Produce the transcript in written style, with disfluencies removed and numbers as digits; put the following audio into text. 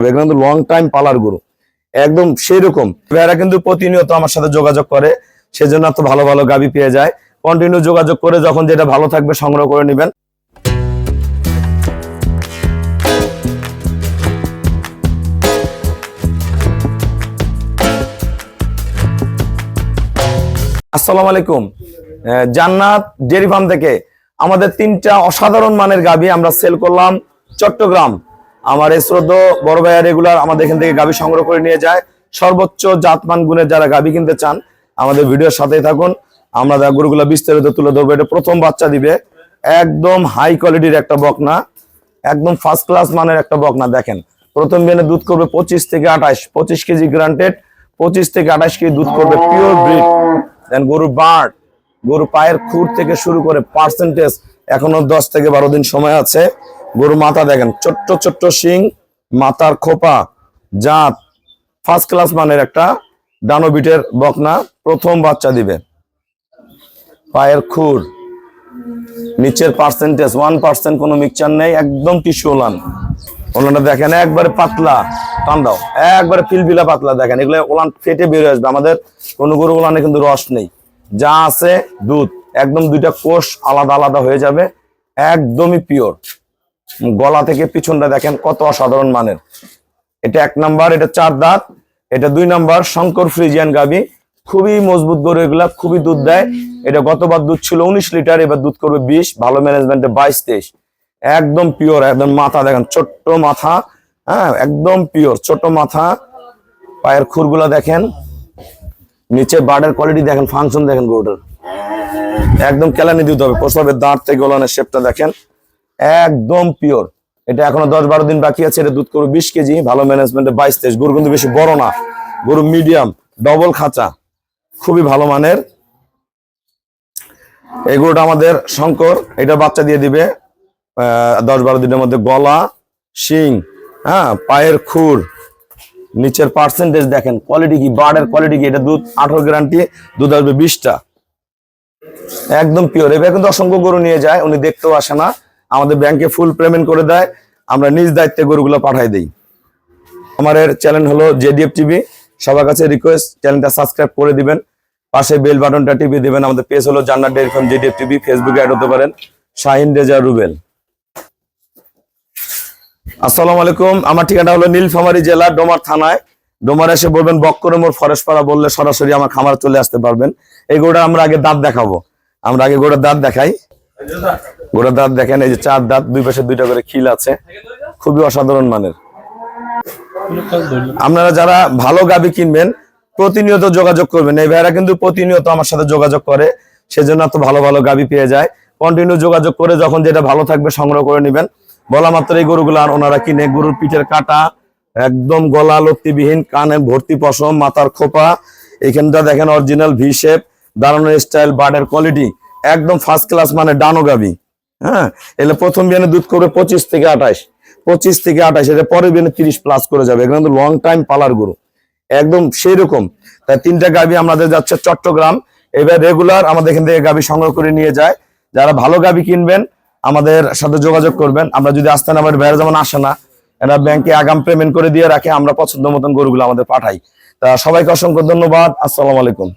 এগুলো কিন্তু long time পালার গরু, একদম সেই রকম। ভাইরা কিন্তু প্রতিনিয়ত আমার সাথে যোগাযোগ করে, সেজন্য তো ভালো ভালো গাভী পেয়ে যায়। কন্টিনিউ যোগাযোগ করে যখন যেটা ভালো থাকবে সংগ্রহ করে নেবেন। আসসালামু আলাইকুম। জান্নাত ডেয়ারি ফার্ম থেকে আমাদের 3টা অসাধারণ মানের গাভী আমরা সেল করলাম চট্টগ্রাম। আমার এই শ্রদ্ধ বড় ভাইয়া রেগুলার আমাদের এখান থেকে গাভী সংগ্রহ করে নিয়ে যায়। সর্বোচ্চ জাতমান গুণের যারা গাভী কিনতে চান আমাদের ভিডিওর সাথেই থাকুন, আমরা গরুগুলো বিস্তারিত তুলে ধরবো। এটা প্রথম বাচ্চা দিবে, একদম হাই কোয়ালিটির একটা বকনা, একদম ফার্স্ট ক্লাস মানের একটা বকনা। দেখেন প্রথম দিনে দুধ করবে 25 থেকে 28, 25 কেজি গ্রান্টেড, 25 থেকে 28 কেজি দুধ করবে, পিওর ব্রিড। দেন গরুর বার্ড, গরু পায়ের খুর থেকে শুরু করে পার্সেন্টেজ এখনো 10 থেকে 12 দিন সময় আছে। গরু মাথা দেখেন, ছোট্ট ছোট্ট শিং, মাথার খোপা, জাত ফার্স্ট ক্লাস মানের একটা ডানোবিটের বকনা, প্রথম বাচ্চা দিবে। পায়ের খুর, নিচের পার্সেন্টেজ 1% কোনো মিক্সচার নেই, একদম টিস্যু ওলান। ওলানটা দেখেন একবারে পাতলা, টান্ডাও একবারে ফিলফিলা পাতলা। দেখেন এগুলো ওলান ফেটে বেরিয়ে আসবে, আমাদের কোনো গরু ওলানে কিন্তু রস নেই, যা আছে দুধ। একদম দুইটা কোষ আলাদা আলাদা হয়ে যাবে, একদমই পিওর। গলা থেকে পিছনটা দেখেন কত অসাধারণ মানের। এটা 1 নাম্বার, এটা 4 দাঁত। এটা 2 নাম্বার শঙ্কর ফ্রিজিয়ান গাভী, খুবই মজবুত গরু, এগুলা খুবই দুধ দেয়। এটা গতবার দুধ ছিল 19 লিটার, এবার দুধ করবে 20, ভালো ম্যানেজমেন্টে 22-23। একদম পিওর, একদম মাথা দেখেন ছোট্ট মাথা, হ্যাঁ একদম পিওর ছোট মাথা। পায়ের খুরগুলা দেখেন, নিচে বার্ডের কোয়ালিটি দেখেন, ফাংশন দেখেন গরুটার, একদম কেলানি দিতে হবে। প্রসবের দাঁত থেকে ওলানের শেপটা দেখেন, একদম পিওর। এটা এখনো 10-12 দিন বাকি আছে, এটা দুধ করবে 20 কেজি, ভালো ম্যানেজমেন্টে 22-23। গরু কিন্তু বেশি বড় না, গরু মিডিয়াম, ডবল খাঁচা, খুবই ভালো মানের। এই গরুটা আমাদের শঙ্কর, এটা বাচ্চা দিয়ে দিবে 10-12 দিনের মধ্যে। গলা, শিং, হ্যাঁ পায়ের খুর, নিচের পার্সেন্টেজ দেখেন, কোয়ালিটি কি, বার্ডের কোয়ালিটি কি। এটা দুধ 18 গ্যারান্টি, দুধ আসবে 20টা, একদম পিওর। এবার কিন্তু অসংখ্য গরু নিয়ে যায়, উনি দেখতেও আসে না, আমাদের ব্যাংকে ফুল পেমেন্ট করে দেয়, আমরা নিজ দায়িত্বে গরুগুলো পাঠাই দেই। আমাদের চ্যানেল হলো জেডিএফ টিভি, সবার কাছে রিকোয়েস্ট চ্যানেলটা সাবস্ক্রাইব করে দিবেন, পাশে বেল বাটনটা টিপে দিবেন। আমাদের পেজ হলো জান্নাত ডেয়ারি ফার্ম জেডিএফ টিভি, ফেসবুকে অ্যাড হতে পারেন শাহিন রেজা রুবেল। আসসালামু আলাইকুম, আমার ঠিকানা হলো নীলফামারী জেলা ডোমার থানায়। ডোমার এসে বলবেন বক্করমোর ফরেস্ট পাড়া বললে সরাসরি আমার খামার চলে আসতে পারবেন। এই গরুটা আমরা আগে দাঁত দেখাবো, আমরা আগে গরুর দাঁত দেখাই। গরুর দাঁত দেখেন, এই যে 4 দাঁত, 2 পাশে 2টা করে খিল আছে, খুবই অসাধারণ মানের। আপনারা যারা ভালো গাভী কিনবেন প্রতিনিয়ত যোগাযোগ করবেন। এই ভাইরা কিন্তু প্রতিনিয়ত আমার সাথে যোগাযোগ করে, সেজন্য তো ভালো ভালো গাভী পেয়ে যায়। কন্টিনিউ যোগাযোগ করে যখন যেটা ভালো থাকবে সংগ্রহ করে নেবেন। বলা মাত্র এই গরুগুলো ওনারা কিনে, গরুর পিঠের কাটা একদম গলা লত্তিবিহীন, কানে ভর্তি পশম, মাথার খোপা, এখানটা দেখেন অরিজিনাল ভি শেপ, দাঁড়ানোর স্টাইল, বার্ডের কোয়ালিটি একদম ফার্স্ট ক্লাস মানে ডানো গাভী। হ্যাঁ এলে প্রথম বিয়ানে দুধ করবে 25 থেকে 28, 25 থেকে 28, এটা পরের বিয়ানে 30+ করে যাবে। এগুলো কিন্তু লং টাইম পালার গরু, একদম সেই রকম। তাই 3টা গাভী আমাদের যাচ্ছে চট্টগ্রাম। এবার রেগুলার আমাদের এখান থেকে গাভী সংগ্রহ করে নিয়ে যায়। যারা ভালো গাভী কিনবেন আমাদের সাথে যোগাযোগ করবেন। আমরা যদি আসতে না পারি, ভাইরা যেমন আসে না, এরা ব্যাংকে আগাম পেমেন্ট করে দিয়ে রাখে, আমরা পছন্দ মতন গরুগুলো আমাদের পাঠাই। তা সবাইকে অসংখ্য ধন্যবাদ, আসসালামু আলাইকুম।